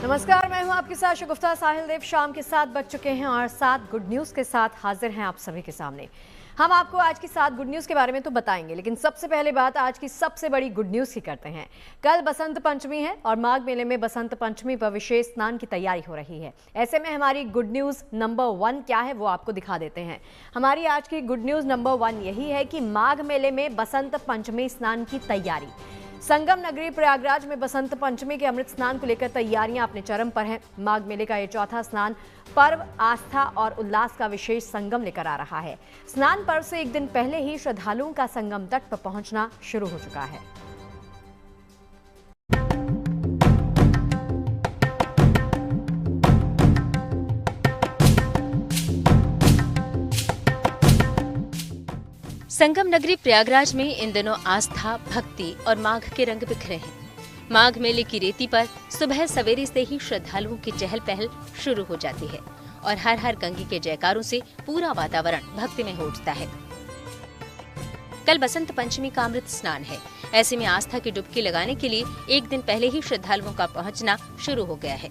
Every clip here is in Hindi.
नमस्कार, मैं हूं आपके साथ शगुफ्ता साहिल देव। शाम के 7 बज चुके हैं और 7 गुड न्यूज के साथ हाजिर हैं आप सभी के सामने। हम आपको आज की 7 गुड न्यूज के बारे में तो बताएंगे, लेकिन सबसे पहले बात आज की सबसे बड़ी गुड न्यूज की करते हैं। कल बसंत पंचमी है और माघ मेले में बसंत पंचमी पर विशेष स्नान की तैयारी हो रही है। ऐसे में हमारी गुड न्यूज नंबर 1 क्या है वो आपको दिखा देते हैं। हमारी आज की गुड न्यूज नंबर 1 यही है कि माघ मेले में बसंत पंचमी स्नान की तैयारी। संगम नगरी प्रयागराज में बसंत पंचमी के अमृत स्नान को लेकर तैयारियां अपने चरम पर हैं। माघ मेले का ये चौथा स्नान पर्व आस्था और उल्लास का विशेष संगम लेकर आ रहा है। स्नान पर्व से एक दिन पहले ही श्रद्धालुओं का संगम तट पर पहुंचना शुरू हो चुका है। संगम नगरी प्रयागराज में इन दिनों आस्था, भक्ति और माघ के रंग बिखरे हैं। माघ मेले की रेती पर सुबह सवेरे से ही श्रद्धालुओं की चहल पहल शुरू हो जाती है और हर हर गंगे के जयकारों से पूरा वातावरण भक्ति में हो उठता है। कल बसंत पंचमी का अमृत स्नान है। ऐसे में आस्था की डुबकी लगाने के लिए एक दिन पहले ही श्रद्धालुओं का पहुंचना शुरू हो गया है।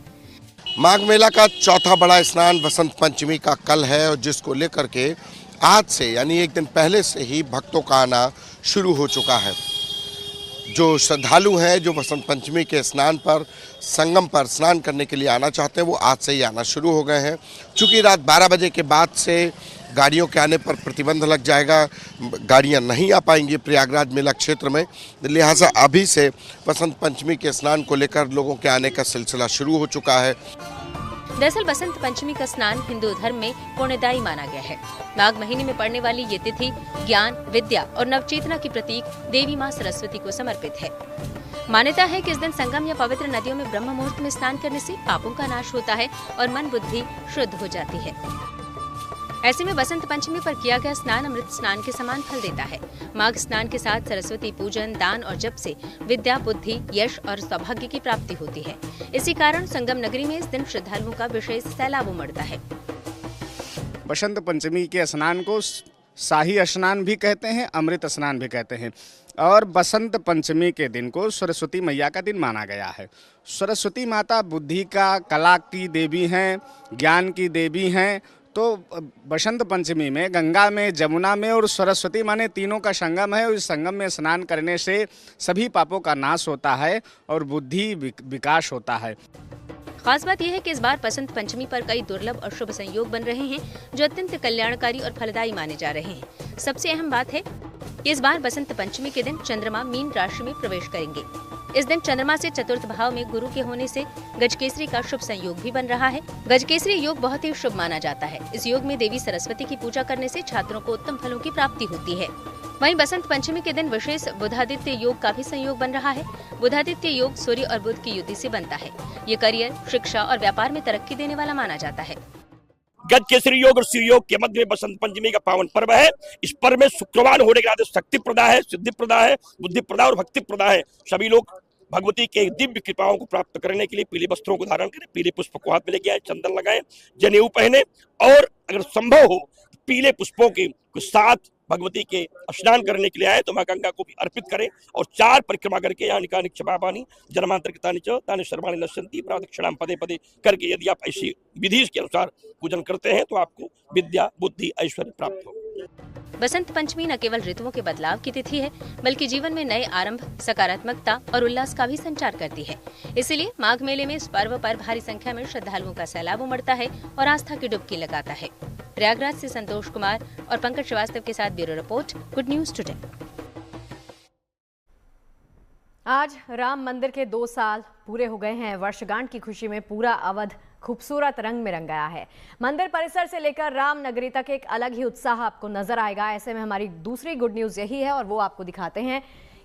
माघ मेला का चौथा बड़ा स्नान बसंत पंचमी का कल है और जिसको लेकर के आज से यानी एक दिन पहले से ही भक्तों का आना शुरू हो चुका है। जो श्रद्धालु हैं जो बसंत पंचमी के स्नान पर संगम पर स्नान करने के लिए आना चाहते हैं वो आज से ही आना शुरू हो गए हैं। चूँकि रात 12 बजे के बाद से गाड़ियों के आने पर प्रतिबंध लग जाएगा, गाड़ियां नहीं आ पाएंगी प्रयागराज मेला क्षेत्र में, लिहाजा अभी से बसंत पंचमी के स्नान को लेकर लोगों के आने का सिलसिला शुरू हो चुका है। दरअसल बसंत पंचमी का स्नान हिंदू धर्म में पुण्यदायी माना गया है। माघ महीने में पड़ने वाली ये तिथि ज्ञान, विद्या और नवचेतना की प्रतीक देवी माँ सरस्वती को समर्पित है। मान्यता है कि इस दिन संगम या पवित्र नदियों में ब्रह्म मुहूर्त में स्नान करने से पापों का नाश होता है और मन बुद्धि शुद्ध हो जाती है। ऐसे में बसंत पंचमी पर किया गया स्नान अमृत स्नान के समान फल देता है। माघ स्नान के साथ सरस्वती पूजन, दान और जप से विद्या, बुद्धि, यश और सौभाग्य की प्राप्ति होती है। इसी कारण संगम नगरी में इस दिन श्रद्धालुओं का विशेष सैलाब उमड़ता है। बसंत पंचमी के स्नान को शाही स्नान भी कहते हैं, अमृत स्नान भी कहते हैं और बसंत पंचमी के दिन को सरस्वती मैया का दिन माना गया है। सरस्वती माता बुद्धि का, कला की देवी हैं, ज्ञान की देवी हैं। तो बसंत पंचमी में गंगा में, जमुना में और सरस्वती माने तीनों का संगम है और इस संगम में स्नान करने से सभी पापों का नाश होता है और बुद्धि विकास होता है। खास बात यह है कि इस बार बसंत पंचमी पर कई दुर्लभ और शुभ संयोग बन रहे हैं जो अत्यंत कल्याणकारी और फलदायी माने जा रहे हैं। सबसे अहम बात है कि इस बार बसंत पंचमी के दिन चंद्रमा मीन राशि में प्रवेश करेंगे। इस दिन चंद्रमा से चतुर्थ भाव में गुरु के होने से गजकेसरी का शुभ संयोग भी बन रहा है। गजकेसरी योग बहुत ही शुभ माना जाता है। इस योग में देवी सरस्वती की पूजा करने से छात्रों को उत्तम फलों की प्राप्ति होती है। वहीं बसंत पंचमी के दिन विशेष बुधादित्य योग का भी संयोग बन रहा है। बुधादित्य योग सूर्य और बुध की युति से बनता है। ये करियर, शिक्षा और व्यापार में तरक्की देने वाला माना जाता है। गजकेसरी योग और शिव योग के मध्य में बसंत पंचमी का पावन पर्व है। इस पर्व में शुक्रवार होने के नाते शक्ति प्रदा है, सिद्धि प्रदा है, बुद्धि प्रदा और भक्ति प्रदा है। सभी लोग भगवती के दिव्य कृपाओं को प्राप्त करने के लिए पीले वस्त्रों को धारण करें, पीले पुष्प को हाथ में लेके आए, चंदन लगाएं, जनेऊ पहने और अगर संभव हो पीले पुष्पों के साथ भगवती के स्नान करने के लिए आए तो मां गंगा को भी अर्पित करें और 4 परिक्रमा करके यहाँ निकानिक क्षमापानी जन्मांतरितानि च तानि सर्वाणि नश्यन्ति प्रदक्षिणाम पदे पदे करके यदि आप ऐसी विधि के अनुसार पूजन करते हैं तो आपको विद्या, बुद्धि, ऐश्वर्य प्राप्त हो। बसंत पंचमी न केवल ऋतुओं के बदलाव की तिथि है बल्कि जीवन में नए आरंभ, सकारात्मकता और उल्लास का भी संचार करती है। इसीलिए माघ मेले में इस पर्व पर भारी संख्या में श्रद्धालुओं का सैलाब उमड़ता है और आस्था की डुबकी लगाता है। प्रयागराज से संतोष कुमार और पंकज श्रीवास्तव के साथ bureau report, good news today. आज राम मंदिर के 2 साल पूरे हो गए हैं। वर्षगांठ की खुशी में पूरा अवध खूबसूरत रंग में रंग गया है। मंदिर परिसर से लेकर राम नगरी तक एक अलग ही उत्साह आपको नजर आएगा। ऐसे में हमारी दूसरी गुड न्यूज यही है और वो आपको दिखाते हैं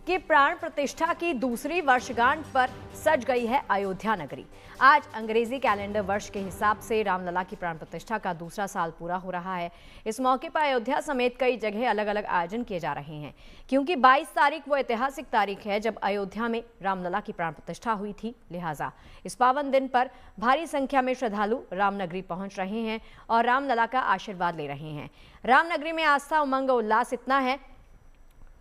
कि प्राण प्रतिष्ठा की दूसरी वर्षगांठ पर सज गई है अयोध्या नगरी। आज अंग्रेजी कैलेंडर वर्ष के हिसाब से रामलला की प्राण प्रतिष्ठा का दूसरा साल पूरा हो रहा है। इस मौके पर अयोध्या समेत कई जगह अलग अलग आयोजन किए जा रहे हैं क्योंकि 22 तारीख वो ऐतिहासिक तारीख है जब अयोध्या में रामलला की प्राण प्रतिष्ठा हुई थी। लिहाजा इस पावन दिन पर भारी संख्या में श्रद्धालु रामनगरी पहुंच रहे हैं और रामलला का आशीर्वाद ले रहे हैं। रामनगरी में आस्था, उमंग, उल्लास इतना है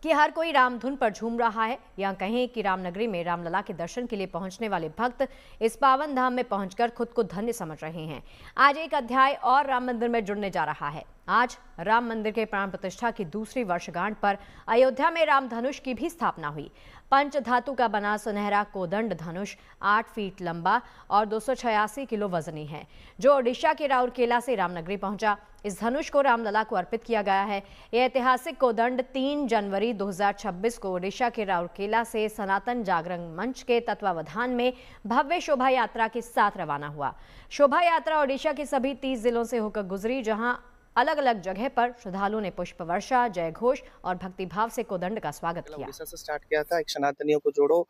कि हर कोई रामधुन पर झूम रहा है, या कहें कि रामनगरी में रामलला के दर्शन के लिए पहुंचने वाले भक्त इस पावन धाम में पहुंचकर खुद को धन्य समझ रहे हैं। आज एक अध्याय और राम मंदिर में जुड़ने जा रहा है। आज राम मंदिर के प्राण प्रतिष्ठा की दूसरी वर्षगांठ पर अयोध्या में राम धनुष की भी स्थापना हुई। पंच धातु का बना सुनहरा कोदंड धनुष 8 फीट लंबा और 286 किलो वजनी है, जो ओडिशा के राउरकेला से रामनगरी पहुंचा। इस धनुष को रामलला को अर्पित किया गया है। यह ऐतिहासिक कोदंड 3 जनवरी 2026 को ओडिशा के राउरकेला से सनातन जागरण मंच के तत्वावधान में भव्य शोभा यात्रा के साथ रवाना हुआ। शोभा यात्रा ओडिशा के सभी 30 जिलों से होकर गुजरी, जहां अलग अलग जगह पर श्रद्धालुओं ने पुष्प वर्षा, जय घोष और भक्तिभाव से कोदंड का स्वागत किया। उड़ीसा से स्टार्ट किया था, एक सनातनियों को जोड़ो,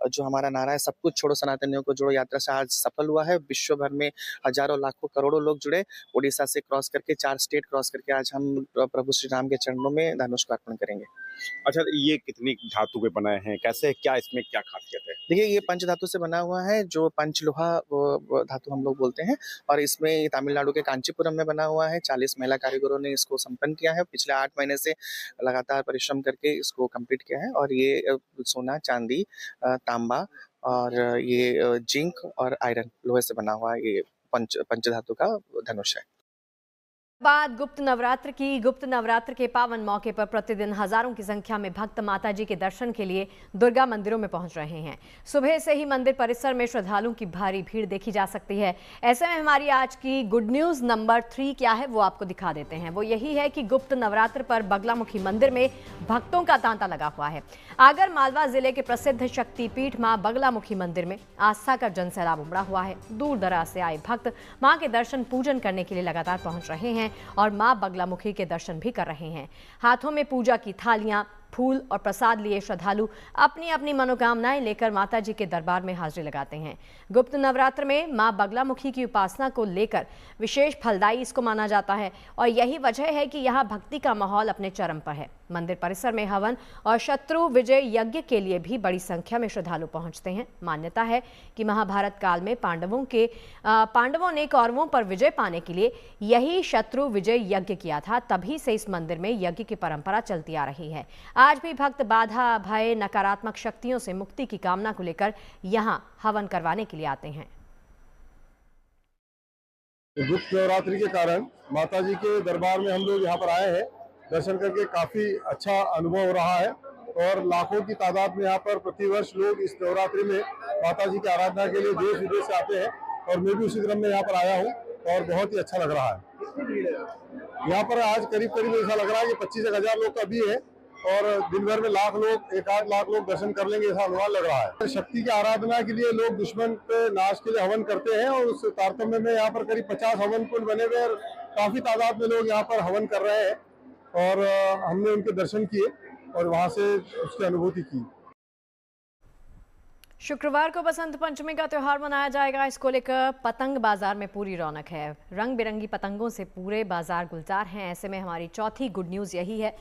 जो हमारा नारा है, सब कुछ छोड़ो सनातनियों को जोड़ो यात्रा से आज सफल हुआ है। विश्व भर में हजारों लाखों करोड़ों लोग जुड़े। उड़ीसा से क्रॉस करके 4 स्टेट क्रॉस करके आज हम प्रभु श्री राम के चरणों में धनुष का अर्पण करेंगे। अच्छा, ये कितनी धातु के बनाए हैं, कैसे, क्या इसमें क्या खासियत है? देखिए, ये पंच धातु से बना हुआ है, जो पंचलोहा धातु हम लोग बोलते हैं, और इसमें तमिलनाडु के कांचीपुरम में बना हुआ है। 40 महिला कारीगरों ने इसको संपन्न किया है। पिछले 8 महीने से लगातार परिश्रम करके इसको कंप्लीट किया है। और ये सोना, चांदी, तांबा और ये जिंक और आयरन लोहे से बना हुआ ये पंच धातु का धनुष है। बाद गुप्त नवरात्र के पावन मौके पर प्रतिदिन हजारों की संख्या में भक्त माता जी के दर्शन के लिए दुर्गा मंदिरों में पहुंच रहे हैं। सुबह से ही मंदिर परिसर में श्रद्धालुओं की भारी भीड़ देखी जा सकती है। ऐसे में हमारी आज की गुड न्यूज नंबर 3 क्या है वो आपको दिखा देते हैं। वो यही है कि गुप्त नवरात्र पर बगलामुखी मंदिर में भक्तों का तांता लगा हुआ है। आगर मालवा जिले के प्रसिद्ध शक्तिपीठ मां बगलामुखी मंदिर में आस्था का जनसैलाब उमड़ा हुआ है। दूर दराज से आए भक्त मां के दर्शन पूजन करने के लिए लगातार पहुंच रहे हैं और मां बगलामुखी के दर्शन भी कर रहे हैं। हाथों में पूजा की थालियां, फूल और प्रसाद लिए श्रद्धालु अपनी अपनी मनोकामनाएं लेकर माता जी के दरबार में हाजिरी लगाते हैं। गुप्त नवरात्र में मां बगलामुखी की उपासना को लेकर विशेष फलदायी इसको माना जाता है और यही वजह है कि यहाँ भक्ति का माहौल अपने चरम पर है। मंदिर परिसर में हवन और शत्रु विजय यज्ञ के लिए भी बड़ी संख्या में श्रद्धालु पहुंचते हैं। मान्यता है कि महाभारत काल में पांडवों ने कौरवों पर विजय पाने के लिए यही शत्रु विजय यज्ञ किया था। तभी से इस मंदिर में यज्ञ की परंपरा चलती आ रही है। आज भी भक्त बाधा, भय, नकारात्मक शक्तियों से मुक्ति की कामना को लेकर यहाँ हवन करवाने के लिए आते हैं। गुप्त नवरात्रि के कारण माता जी के दरबार में हम लोग यहाँ पर आए हैं। दर्शन करके काफी अच्छा अनुभव हो रहा है और लाखों की तादाद में यहाँ पर प्रतिवर्ष लोग इस नवरात्रि में माता जी की आराधना के लिए देश विदेश से आते हैं और मैं भी उसी क्रम में यहाँ पर आया हूँ और बहुत ही अच्छा लग रहा है। यहाँ पर आज करीब ऐसा लग रहा है कि 25,000 लोग का भी है और दिन भर में 1-8 लाख लोग दर्शन कर लेंगे ऐसा अनुमान लग रहा है। शक्ति की आराधना के लिए लोग दुश्मन पे नाश के लिए हवन करते हैं और उस तारतम्य में यहाँ पर करीब 50 हवन कुंड बने हुए और काफी तादाद में लोग यहाँ पर हवन कर रहे हैं और हमने उनके दर्शन किए और वहां से उसकी अनुभूति की। शुक्रवार को बसंत पंचमी का त्योहार मनाया जाएगा। इसको लेकर पतंग बाजार में पूरी रौनक है। रंग बिरंगी पतंगों से पूरे बाजार गुलजार हैं। ऐसे में हमारी चौथी गुड न्यूज यही है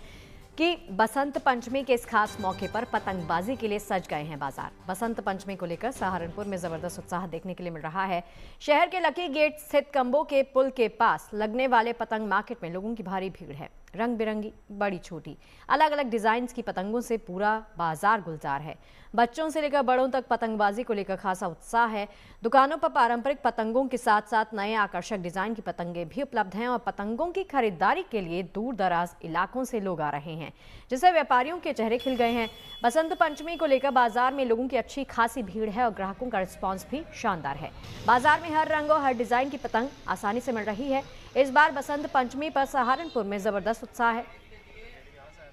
कि बसंत पंचमी के इस खास मौके पर पतंगबाजी के लिए सज गए हैं बाजार। बसंत पंचमी को लेकर सहारनपुर में जबरदस्त उत्साह देखने के लिए मिल रहा है। शहर के लकी गेट स्थित कंबो के पुल के पास लगने वाले पतंग मार्केट में लोगों की भारी भीड़ है। रंग बिरंगी, बड़ी छोटी, अलग अलग डिजाइन की पतंगों से पूरा बाजार गुलजार है। बच्चों से लेकर बड़ों तक पतंगबाजी को लेकर खासा उत्साह है। दुकानों पर पारंपरिक पतंगों के साथ साथ नए आकर्षक डिजाइन की पतंगें भी उपलब्ध हैं और पतंगों की खरीदारी के लिए दूर दराज इलाकों से लोग आ रहे हैं, जिससे व्यापारियों के चेहरे खिल गए हैं। बसंत पंचमी को लेकर बाजार में लोगों की अच्छी खासी भीड़ है और ग्राहकों का रिस्पॉन्स भी शानदार है। बाजार में हर रंग और हर डिजाइन की पतंग आसानी से मिल रही है। इस बार बसंत पंचमी पर सहारनपुर में जबरदस्त उत्साह है।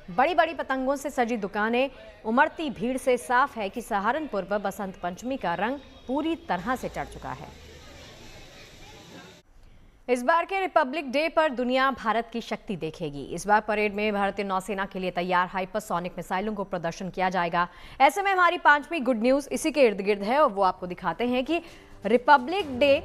बड़ी बड़ी पतंगों से सजी दुकानें, उमड़ती भीड़ से साफ है कि सहारनपुर पर बसंत पंचमी का रंग पूरी तरह से चढ़ चुका है। इस बार के रिपब्लिक डे पर दुनिया भारत की शक्ति देखेगी। इस बार परेड में भारतीय नौसेना के लिए तैयार हाइपरसोनिक मिसाइलों को प्रदर्शन किया जाएगा। ऐसे में हमारी 5वीं गुड न्यूज इसी के इर्द गिर्द है और वो आपको दिखाते हैं कि रिपब्लिक डे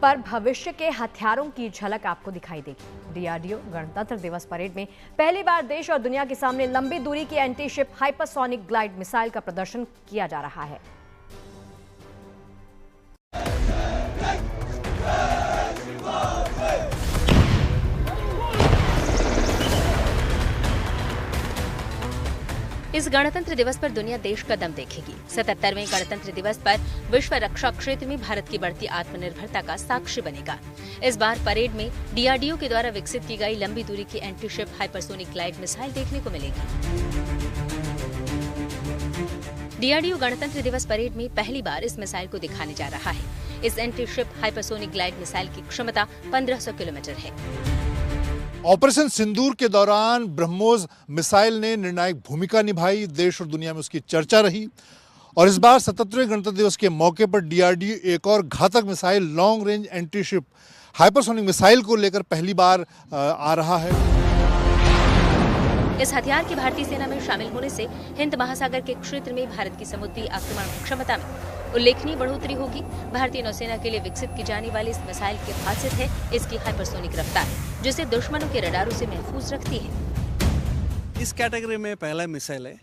पर भविष्य के हथियारों की झलक आपको दिखाई देगी। डीआरडीओ गणतंत्र दिवस परेड में पहली बार देश और दुनिया के सामने लंबी दूरी की anti ship hypersonic glide missile का प्रदर्शन किया जा रहा है। इस गणतंत्र दिवस पर दुनिया देश का दम देखेगी। 77वें गणतंत्र दिवस पर विश्व रक्षा क्षेत्र में भारत की बढ़ती आत्मनिर्भरता का साक्षी बनेगा। इस बार परेड में DRDO के द्वारा विकसित की गई लंबी दूरी की anti ship hypersonic glide missile देखने को मिलेगी। DRDO गणतंत्र दिवस परेड में पहली बार इस मिसाइल को दिखाने जा रहा है। इस anti ship hypersonic glide missile की क्षमता 1500 किलोमीटर है। ऑपरेशन सिंदूर के दौरान ब्रह्मोस मिसाइल ने निर्णायक भूमिका निभाई, देश और दुनिया में उसकी चर्चा रही और इस बार 77वें गणतंत्र दिवस के मौके पर DRDO एक और घातक missile long range anti ship hypersonic missile को लेकर पहली बार आ रहा है। इस हथियार के भारतीय सेना में शामिल होने से हिंद महासागर के क्षेत्र में भारत की समुद्री आक्रमण क्षमता में उल्लेखनीय बढ़ोतरी होगी। भारतीय नौसेना के लिए विकसित की जाने वाली इस मिसाइल की खासियत है इसकी हाइपरसोनिक रफ्तार, जिसे दुश्मनों के रडारों से महफूज रखती है। इस कैटेगरी में पहला मिसाइल है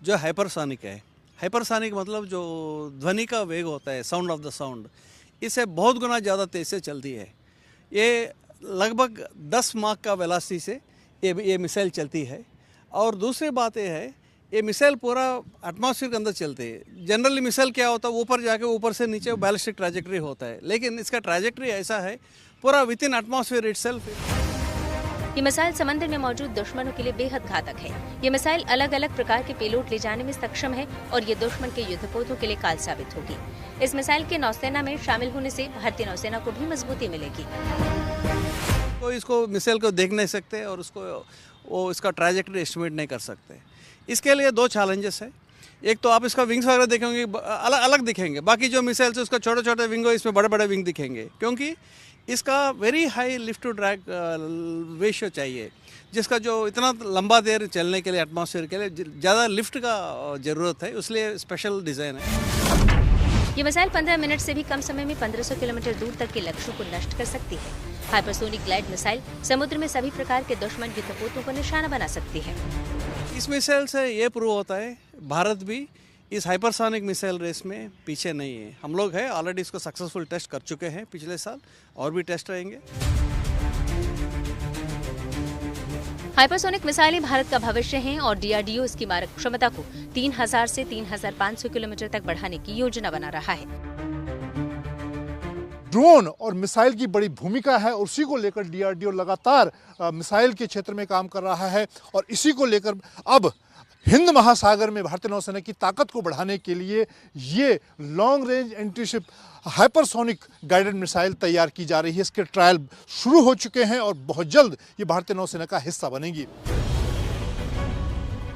जो हाइपरसोनिक है। हाइपरसोनिक मतलब जो ध्वनि का वेग होता है, साउंड ऑफ द साउंड, इससे बहुत गुना ज़्यादा तेज से चलती है। ये लगभग 10 माक का वेलोसिटी से ये मिसाइल चलती है। और दूसरी बात ये है, ये मिसाइल पूरा एटमॉस्फेयर के अंदर चलते हैं। जनरली मिसाइल क्या होता है, ऊपर जाके ऊपर से नीचे बैलिस्टिक ट्रैजेक्टरी होता है, लेकिन इसका ट्रैजेक्टरी ऐसा है पूरा विद इन एटमॉस्फेयर इटसेल्फ। ये मिसाइल समंदर में मौजूद दुश्मनों के लिए बेहद घातक है। ये मिसाइल अलग अलग प्रकार के पेलोड ले जाने में सक्षम है और ये दुश्मन के युद्धपोतों के लिए काल साबित होगी। इस मिसाइल के नौसेना में शामिल होने से भारतीय नौसेना को भी मजबूती मिलेगी। कोई इसको मिसाइल को देख नहीं सकते और इसका ट्रैजेक्टरी एस्टिमेट नहीं कर सकते। इसके लिए 2 चैलेंजेस है। एक तो आप इसका विंग्स वगैरह देखेंगे अलग अलग दिखेंगे, बाकी जो मिसाइल से उसका छोटे छोटे विंग हो, इसमें बड़े बड़े विंग दिखेंगे, क्योंकि इसका very high lift to drag ratio चाहिए, जिसका जो इतना लंबा देर चलने के लिए एटमॉस्फेयर के लिए ज़्यादा लिफ्ट का ज़रूरत है, इसलिए स्पेशल डिज़ाइन है। ये मिसाइल 15 मिनट से भी कम समय में 1500 किलोमीटर दूर तक के लक्ष्यों को नष्ट कर सकती है। हाइपरसोनिक ग्लाइड मिसाइल समुद्र में सभी प्रकार के दुश्मन युद्धपोतों को निशाना बना सकती है। इस मिसाइल से ये प्रूव होता है भारत भी इस हाइपरसोनिक मिसाइल रेस में पीछे नहीं है। हम लोग हैं ऑलरेडी इसको सक्सेसफुल टेस्ट कर चुके हैं पिछले साल, और भी टेस्ट रहेंगे। हाइपरसोनिक मिसाइलें भारत का भविष्य हैं और DRDO इसकी मारक क्षमता को 3000 से 3500 किलोमीटर तक बढ़ाने की योजना बना रहा है। ड्रोन और मिसाइल की बड़ी भूमिका है और उसी को लेकर DRDO लगातार मिसाइल के क्षेत्र में काम कर रहा है और इसी को लेकर अब हिंद महासागर में भारतीय नौसेना की ताकत को बढ़ाने के लिए ये long range anti ship hypersonic guided missile तैयार की जा रही है। इसके ट्रायल शुरू हो चुके हैं और बहुत जल्द ये भारतीय नौसेना का हिस्सा बनेगी।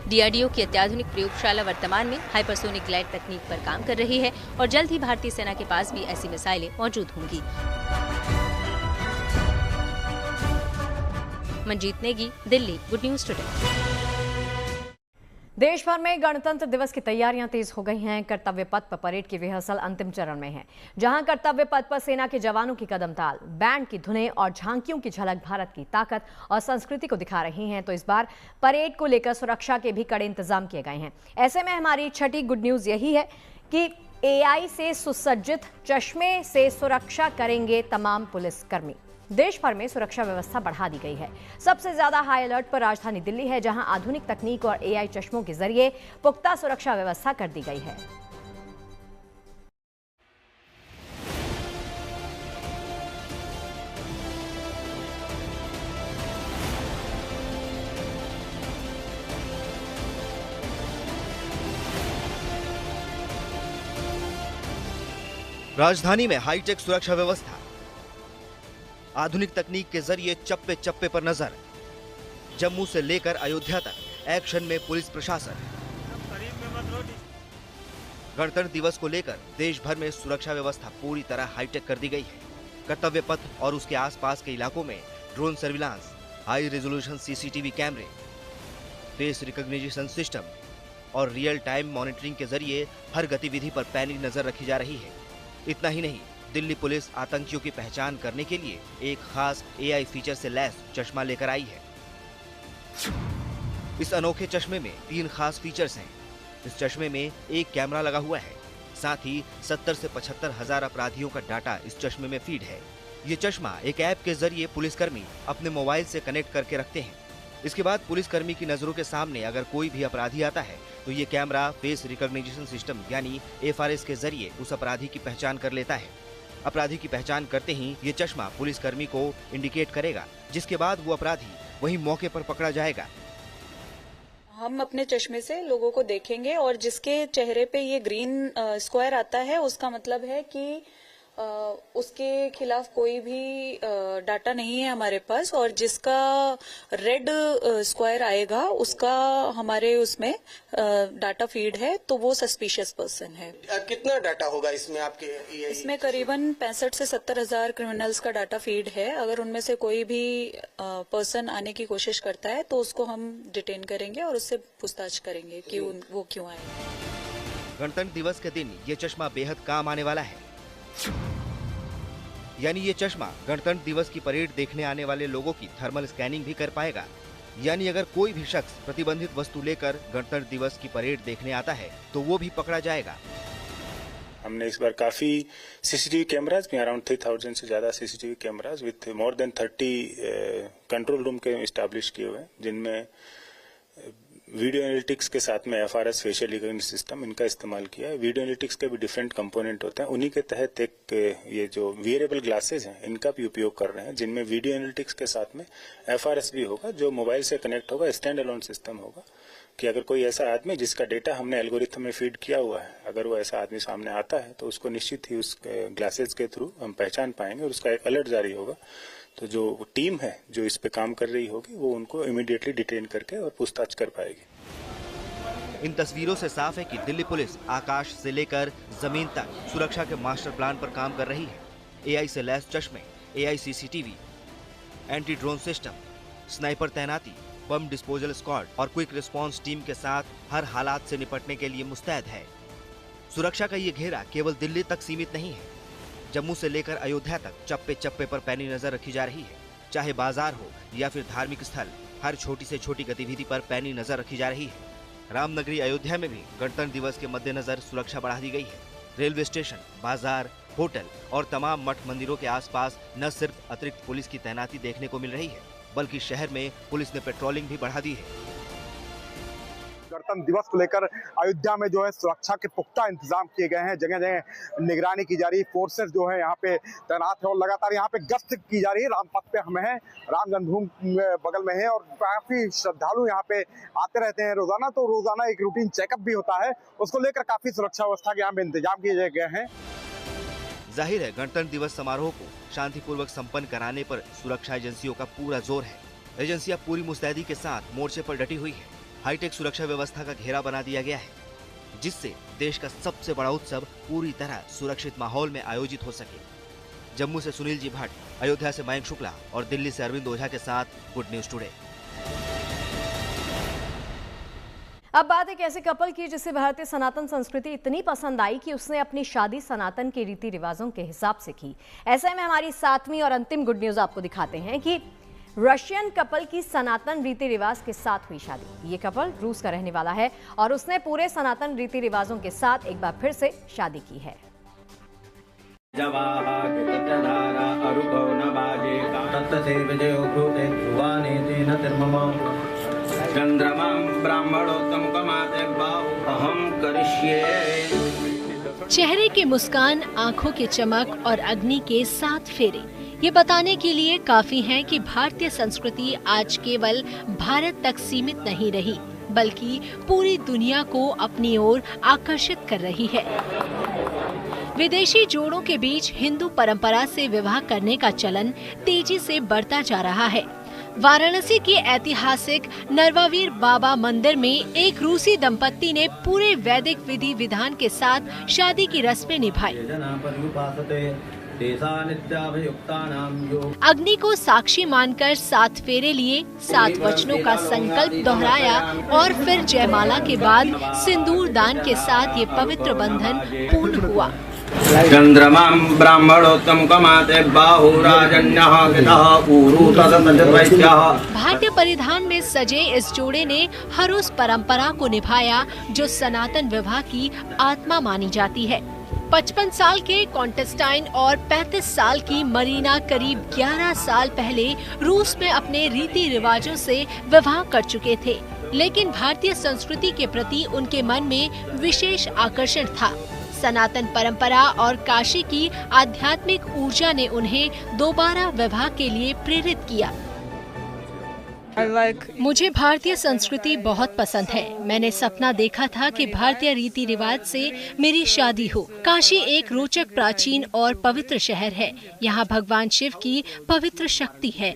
DRDO की अत्याधुनिक प्रयोगशाला वर्तमान में हाइपरसोनिक ग्लाइड तकनीक पर काम कर रही है और जल्द ही भारतीय सेना के पास भी ऐसी मिसाइलें मौजूद होंगी। Manjeet Negi, Delhi, good news today. देश भर में गणतंत्र दिवस की तैयारियां तेज हो गई हैं। कर्तव्य पथ पर परेड की रिहर्सल अंतिम चरण में है, जहां कर्तव्य पथ पर सेना के जवानों की कदम ताल, बैंड की धुनें और झांकियों की झलक भारत की ताकत और संस्कृति को दिखा रही हैं। तो इस बार परेड को लेकर सुरक्षा के भी कड़े इंतजाम किए गए हैं। ऐसे में हमारी छठी गुड न्यूज यही है कि AI से सुसज्जित चश्मे से सुरक्षा करेंगे तमाम पुलिसकर्मी। देश भर में सुरक्षा व्यवस्था बढ़ा दी गई है। सबसे ज्यादा हाई अलर्ट पर राजधानी दिल्ली है, जहां आधुनिक तकनीक और AI चश्मों के जरिए पुख्ता सुरक्षा व्यवस्था कर दी गई है। राजधानी में हाईटेक सुरक्षा व्यवस्था, आधुनिक तकनीक के जरिए चप्पे चप्पे पर नजर। जम्मू से लेकर अयोध्या तक एक्शन में पुलिस प्रशासन। गणतंत्र दिवस को लेकर देश भर में सुरक्षा व्यवस्था पूरी तरह हाईटेक कर दी गई है। कर्तव्य पथ और उसके आसपास के इलाकों में drone surveillance, high resolution CCTV कैमरे, फेस रिकॉग्निशन सिस्टम और रियल टाइम मॉनिटरिंग के जरिए हर गतिविधि पर पैनी नजर रखी जा रही है। इतना ही नहीं, दिल्ली पुलिस आतंकियों की पहचान करने के लिए एक खास AI फीचर से लैस चश्मा लेकर आई है। इस अनोखे चश्मे में 3 खास फीचर्स हैं। इस चश्मे में एक कैमरा लगा हुआ है, साथ ही 70 से 75 हजार अपराधियों का डाटा इस चश्मे में फीड है। ये चश्मा एक ऐप के जरिए पुलिसकर्मी अपने मोबाइल से कनेक्ट करके रखते हैं। इसके बाद पुलिसकर्मी की नजरों के सामने अगर कोई भी अपराधी आता है तो ये कैमरा फेस रिकॉग्निशन सिस्टम यानी FRS के जरिए उस अपराधी की पहचान कर लेता है। अपराधी की पहचान करते ही ये चश्मा पुलिसकर्मी को इंडिकेट करेगा, जिसके बाद वो अपराधी वहीं मौके पर पकड़ा जाएगा। हम अपने चश्मे से लोगों को देखेंगे और जिसके चेहरे पे ये ग्रीन स्क्वायर आता है उसका मतलब है कि उसके खिलाफ कोई भी डाटा नहीं है हमारे पास, और जिसका रेड स्क्वायर आएगा उसका हमारे उसमें डाटा फीड है, तो वो सस्पिशियस पर्सन है। कितना डाटा होगा इसमें आपके? इसमें करीबन 65 से 70 हजार क्रिमिनल्स का डाटा फीड है। अगर उनमें से कोई भी पर्सन आने की कोशिश करता है तो उसको हम डिटेन करेंगे और उससे पूछताछ करेंगे कि वो क्यों आए। गणतंत्र दिवस के दिन ये चश्मा बेहद काम आने वाला है। यानी ये चश्मा गणतंत्र दिवस की परेड देखने आने वाले लोगों की थर्मल स्कैनिंग भी कर पाएगा। यानी अगर कोई भी शख्स प्रतिबंधित वस्तु लेकर गणतंत्र दिवस की परेड देखने आता है तो वो भी पकड़ा जाएगा। हमने इस बार काफी सीसीटीवी कैमराज भी, अराउंड 3000 से ज्यादा CCTV cameras with more than 30 control room के इस्टेब्लिश किए हुए हैं, जिनमें वीडियो एनालिटिक्स के साथ में FRS फेशियल रिकॉग्निशन सिस्टम इनका इस्तेमाल किया है। वीडियो एनालिटिक्स के भी डिफरेंट कंपोनेंट होते हैं, उन्हीं के तहत एक ये जो वियरेबल ग्लासेस हैं इनका भी उपयोग कर रहे हैं, जिनमें वीडियो एनालिटिक्स के साथ में FRS भी होगा, जो मोबाइल से कनेक्ट होगा, स्टैंड अलोन सिस्टम होगा कि अगर कोई ऐसा आदमी जिसका डेटा हमने एल्गोरिथम में फीड किया हुआ है, अगर वो ऐसा आदमी सामने आता है तो उसको निश्चित ही उस ग्लासेस के थ्रू हम पहचान पाएंगे और उसका एक अलर्ट जारी होगा। तो जो टीम है जो इस पे काम कर रही होगी वो उनको इमीडिएटली डिटेन करके और पूछताछ कर पाएगी। इन तस्वीरों से साफ है कि दिल्ली पुलिस आकाश से लेकर जमीन तक सुरक्षा के मास्टर प्लान पर काम कर रही है। AI से लैस चश्मे, AI CCTV, anti drone system, sniper तैनाती, बम डिस्पोजल स्क्वाड और क्विक रिस्पांस टीम के साथ हर हालात से निपटने के लिए मुस्तैद है। सुरक्षा का ये घेरा केवल दिल्ली तक सीमित नहीं है। जम्मू से लेकर अयोध्या तक चप्पे चप्पे पर पैनी नजर रखी जा रही है। चाहे बाजार हो या फिर धार्मिक स्थल, हर छोटी से छोटी गतिविधि पर पैनी नजर रखी जा रही है। रामनगरी अयोध्या में भी गणतंत्र दिवस के मद्देनजर सुरक्षा बढ़ा दी गई है। रेलवे स्टेशन, बाजार, होटल और तमाम मठ मंदिरों के आसपास न सिर्फ अतिरिक्त पुलिस की तैनाती देखने को मिल रही है, बल्कि शहर में पुलिस ने पेट्रोलिंग भी बढ़ा दी है। गणतंत्र दिवस को लेकर अयोध्या में जो है सुरक्षा के पुख्ता इंतजाम किए गए हैं। जगह जगह निगरानी की जा रही है, फोर्सेस जो है यहाँ पे तैनात है और लगातार यहाँ पे गश्त की जा रही है। रामपथ पे हम हैं, राम जन्मभूमि बगल में है और काफी श्रद्धालु यहाँ पे आते रहते हैं रोजाना। तो रोजाना एक रूटीन चेकअप भी होता है, उसको लेकर काफी सुरक्षा व्यवस्था के यहाँ पे इंतजाम किए गए हैं। जाहिर है गणतंत्र दिवस समारोह को शांतिपूर्वक संपन्न कराने पर सुरक्षा एजेंसियों का पूरा जोर है। एजेंसियां पूरी मुस्तैदी के साथ मोर्चे पर डटी हुई है। हाईटेक सुरक्षा व्यवस्था का घेरा बना दिया गया है, जिससे देश का सबसे बड़ा उत्सव पूरी तरह सुरक्षित माहौल में आयोजित हो सके। जम्मू से सुनील जी भट्ट, अयोध्या से मयंक शुक्ला और दिल्ली से अरविंद ओझा के साथ गुड न्यूज टुडे। अब बात एक ऐसे कपल की जिसे भारतीय सनातन संस्कृति इतनी पसंद आई कि उसने अपनी शादी सनातन के रीति रिवाजों के हिसाब से की। ऐसे में हमारी 7वीं और अंतिम गुड न्यूज आपको दिखाते हैं कि रशियन कपल की सनातन रीति रिवाज के साथ हुई शादी। ये कपल रूस का रहने वाला है और उसने पूरे सनातन रीति रिवाजों के साथ एक बार फिर से शादी की है। चेहरे की मुस्कान, आंखों की चमक और अग्नि के 7 फेरे ये बताने के लिए काफी हैं कि भारतीय संस्कृति आज केवल भारत तक सीमित नहीं रही, बल्कि पूरी दुनिया को अपनी ओर आकर्षित कर रही है। विदेशी जोड़ों के बीच हिंदू परंपरा से विवाह करने का चलन तेजी से बढ़ता जा रहा है। वाराणसी के ऐतिहासिक नरवावीर बाबा मंदिर में एक रूसी दंपत्ति ने पूरे वैदिक विधि विधान के साथ शादी की रस्में निभाई। अग्नि को साक्षी मानकर 7 फेरे लिए, 7 वचनों का संकल्प दोहराया और फिर जयमाला के बाद सिंदूर दान के साथ ये पवित्र बंधन पूर्ण हुआ। भारतीय परिधान में सजे इस जोड़े ने हर उस परंपरा को निभाया जो सनातन विवाह की आत्मा मानी जाती है। 55 साल के कॉन्टेस्टाइन और 35 साल की मरीना करीब 11 साल पहले रूस में अपने रीति रिवाजों से विवाह कर चुके थे, लेकिन भारतीय संस्कृति के प्रति उनके मन में विशेष आकर्षण था। सनातन परंपरा और काशी की आध्यात्मिक ऊर्जा ने उन्हें दोबारा विवाह के लिए प्रेरित किया। मुझे भारतीय संस्कृति बहुत पसंद है। मैंने सपना देखा था कि भारतीय रीति रिवाज से मेरी शादी हो। काशी एक रोचक, प्राचीन और पवित्र शहर है। यहाँ भगवान शिव की पवित्र शक्ति है।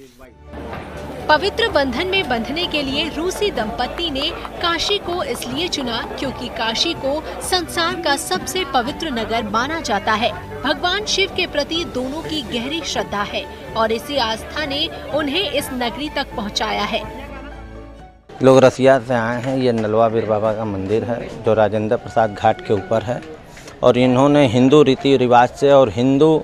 पवित्र बंधन में बंधने के लिए रूसी दंपत्ति ने काशी को इसलिए चुना क्योंकि काशी को संसार का सबसे पवित्र नगर माना जाता है। भगवान शिव के प्रति दोनों की गहरी श्रद्धा है और इसी आस्था ने उन्हें इस नगरी तक पहुंचाया है। लोग रसिया से आए हैं। ये नलवा वीर बाबा का मंदिर है जो राजेंद्र प्रसाद घाट के ऊपर है और इन्होंने हिंदू रीति रिवाज से और हिंदू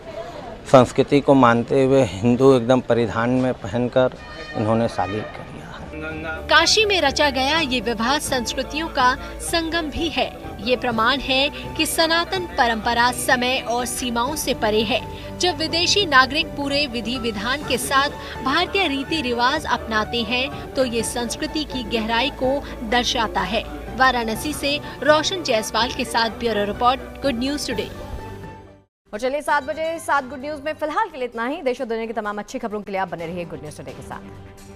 संस्कृति को मानते हुए हिंदू एकदम परिधान में पहनकर इन्होंने शादी किया है। काशी में रचा गया ये विवाह संस्कृतियों का संगम भी है। ये प्रमाण है कि सनातन परंपरा समय और सीमाओं से परे है। जब विदेशी नागरिक पूरे विधि विधान के साथ भारतीय रीति रिवाज अपनाते हैं तो ये संस्कृति की गहराई को दर्शाता है। वाराणसी से रोशन जायसवाल के साथ bureau report, good news today. और चलिए 7 बजे 7 गुड न्यूज में फिलहाल के लिए इतना ही। देश और दुनिया की तमाम अच्छी खबरों के लिए आप बने रहिए गुड न्यूज टुडे के साथ।